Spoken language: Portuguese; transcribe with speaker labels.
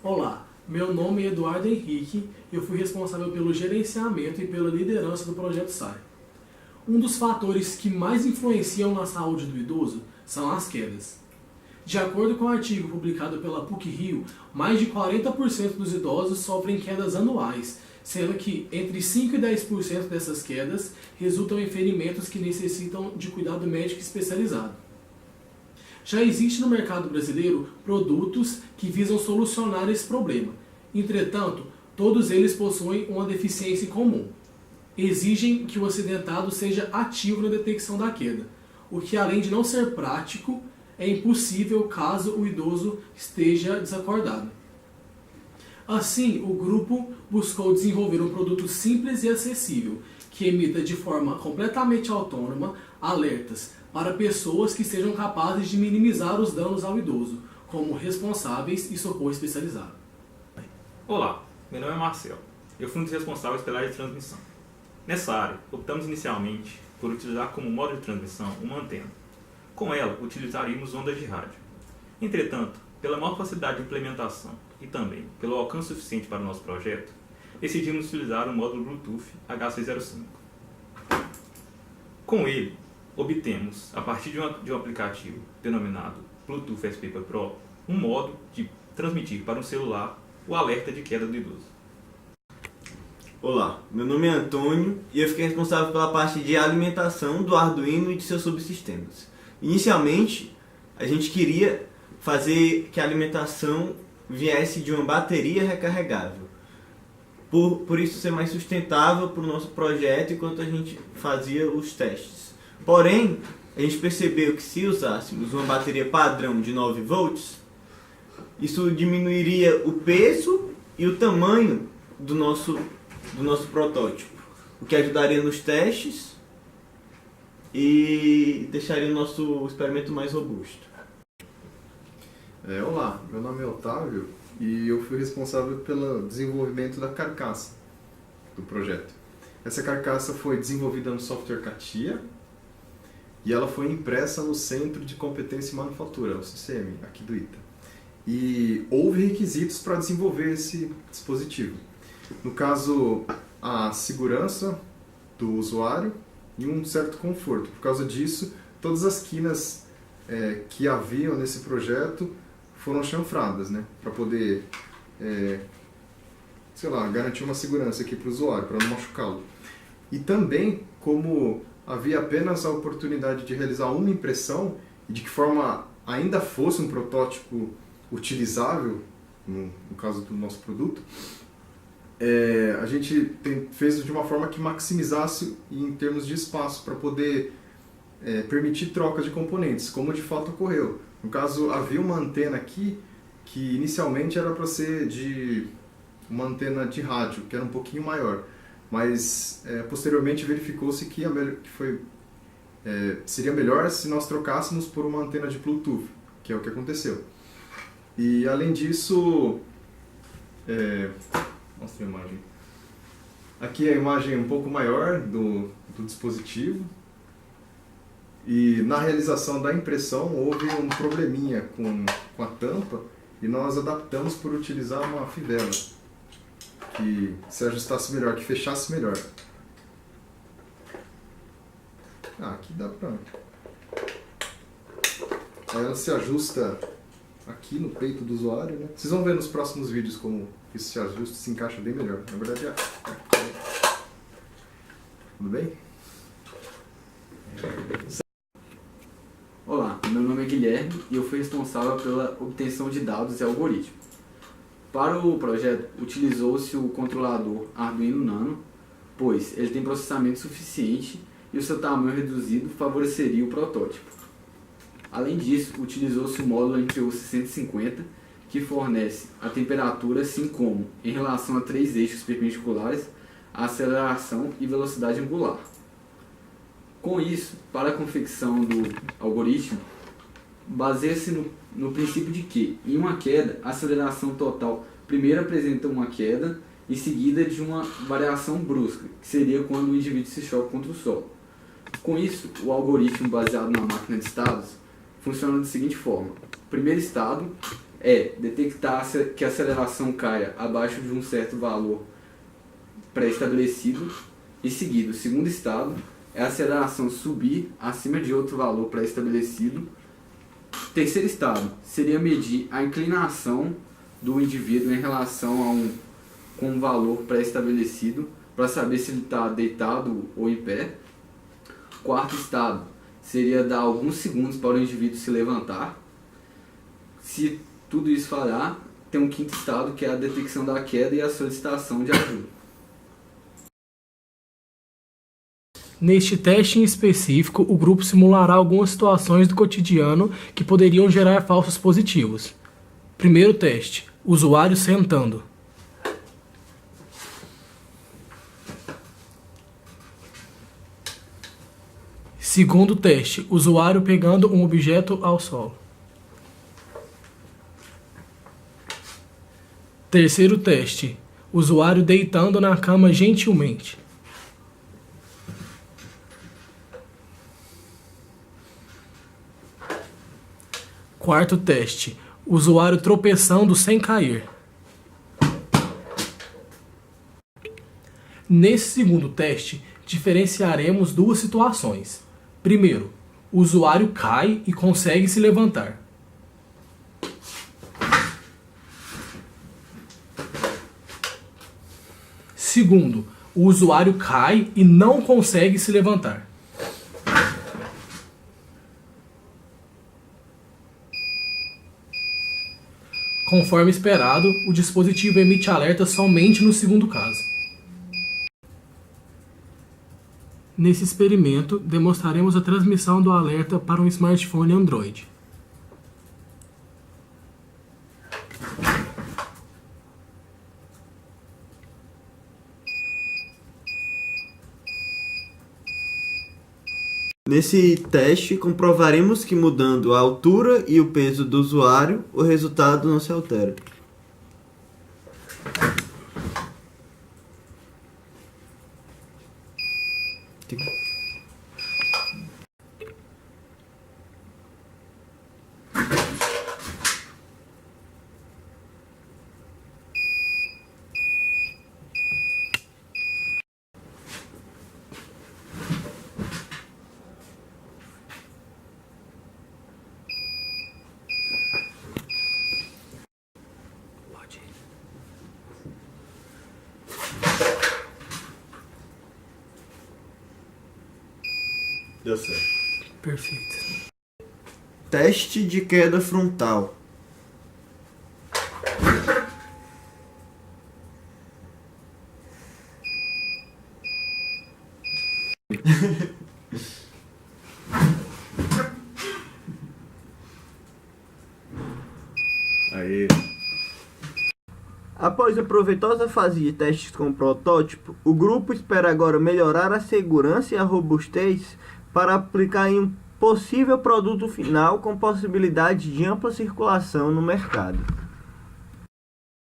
Speaker 1: Olá, meu nome é Eduardo Henrique e eu fui responsável pelo gerenciamento e pela liderança do Projeto SAI. Um dos fatores que mais influenciam na saúde do idoso são as quedas. De acordo com um artigo publicado pela PUC-Rio, mais de 40% dos idosos sofrem quedas anuais, sendo que entre 5 e 10% dessas quedas resultam em ferimentos que necessitam de cuidado médico especializado. Já existe no mercado brasileiro produtos que visam solucionar esse problema. Entretanto, todos eles possuem uma deficiência em comum. Exigem que o acidentado seja ativo na detecção da queda, o que além de não ser prático, é impossível caso o idoso esteja desacordado. Assim, o grupo buscou desenvolver um produto simples e acessível, que emita de forma completamente autônoma alertas para pessoas que sejam capazes de minimizar os danos ao idoso, como responsáveis e socorro especializado.
Speaker 2: Olá, meu nome é Marcelo. Eu fui um dos responsáveis pela área de transmissão. Nessa área, optamos inicialmente por utilizar como modo de transmissão uma antena. Com ela, utilizaríamos ondas de rádio. Entretanto, pela maior facilidade de implementação e também pelo alcance suficiente para o nosso projeto, decidimos utilizar o módulo Bluetooth H605. Com ele, obtemos, a partir de um aplicativo denominado Bluetooth S-Paper Pro, um modo de transmitir para um celular o alerta de queda do idoso.
Speaker 3: Olá, meu nome é Antônio e eu fiquei responsável pela parte de alimentação do Arduino e de seus subsistemas. Inicialmente, a gente queria fazer que a alimentação viesse de uma bateria recarregável, por isso ser mais sustentável para o nosso projeto enquanto a gente fazia os testes. Porém, a gente percebeu que se usássemos uma bateria padrão de 9 volts, isso diminuiria o peso e o tamanho do nosso protótipo, o que ajudaria nos testes e deixaria o nosso experimento mais robusto.
Speaker 4: Olá, meu nome é Otávio e eu fui responsável pelo desenvolvimento da carcaça do projeto. Essa carcaça foi desenvolvida no software CATIA e ela foi impressa no Centro de Competência e Manufatura, o CCM, aqui do ITA. E houve requisitos para desenvolver esse dispositivo. No caso, a segurança do usuário e um certo conforto. Por causa disso, todas as quinas que haviam nesse projeto foram chanfradas, né, para poder, garantir uma segurança aqui para o usuário, para não machucá-lo. E também, como havia apenas a oportunidade de realizar uma impressão, e de que forma ainda fosse um protótipo utilizável, no caso do nosso produto, a gente fez de uma forma que maximizasse em termos de espaço, para poder permitir troca de componentes, como de fato ocorreu. No caso, havia uma antena aqui que inicialmente era para ser de uma antena de rádio, que era um pouquinho maior, mas posteriormente verificou-se que seria melhor se nós trocássemos por uma antena de Bluetooth, que é o que aconteceu. E além disso, mostra a imagem. Aqui é a imagem um pouco maior do dispositivo. E na realização da impressão houve um probleminha com a tampa e nós adaptamos por utilizar uma fivela que se ajustasse melhor, que fechasse melhor. Aqui dá pra... Ela se ajusta aqui no peito do usuário, né? Vocês vão ver nos próximos vídeos como isso se ajusta e se encaixa bem melhor. Na verdade, tudo bem?
Speaker 5: Olá, meu nome é Guilherme e eu fui responsável pela obtenção de dados e algoritmo. Para o projeto, utilizou-se o controlador Arduino Nano, pois ele tem processamento suficiente e o seu tamanho reduzido favoreceria o protótipo. Além disso, utilizou-se o módulo MPU 650, que fornece a temperatura, assim como, em relação a 3 eixos perpendiculares, a aceleração e velocidade angular. Com isso, para a confecção do algoritmo, baseia-se no princípio de que, em uma queda, a aceleração total primeiro apresenta uma queda, em seguida de uma variação brusca, que seria quando o indivíduo se choca contra o solo. Com isso, o algoritmo baseado na máquina de estados funciona da seguinte forma. O primeiro estado é detectar que a aceleração caia abaixo de um certo valor pré-estabelecido. E seguido, o segundo estado é a aceleração subir acima de outro valor pré-estabelecido. Terceiro estado seria medir a inclinação do indivíduo em relação com um valor pré-estabelecido para saber se ele está deitado ou em pé. Quarto estado seria dar alguns segundos para o indivíduo se levantar. Se tudo isso falhar, tem um quinto estado que é a detecção da queda e a solicitação de ajuda.
Speaker 1: Neste teste em específico, o grupo simulará algumas situações do cotidiano que poderiam gerar falsos positivos. Primeiro teste: usuário sentando. Segundo teste: usuário pegando um objeto ao solo. Terceiro teste: usuário deitando na cama gentilmente. Quarto teste: usuário tropeçando sem cair. Nesse segundo teste, diferenciaremos duas situações. Primeiro, o usuário cai e consegue se levantar. Segundo, o usuário cai e não consegue se levantar. Conforme esperado, o dispositivo emite alerta somente no segundo caso. Nesse experimento, demonstraremos a transmissão do alerta para um smartphone Android.
Speaker 3: Nesse teste, comprovaremos que mudando a altura e o peso do usuário, o resultado não se altera.
Speaker 4: Deu certo.
Speaker 1: Perfeito.
Speaker 3: Teste de queda frontal.
Speaker 4: Aí.
Speaker 3: Após a proveitosa fase de testes com o protótipo, o grupo espera agora melhorar a segurança e a robustez para aplicar em um possível produto final com possibilidade de ampla circulação no mercado.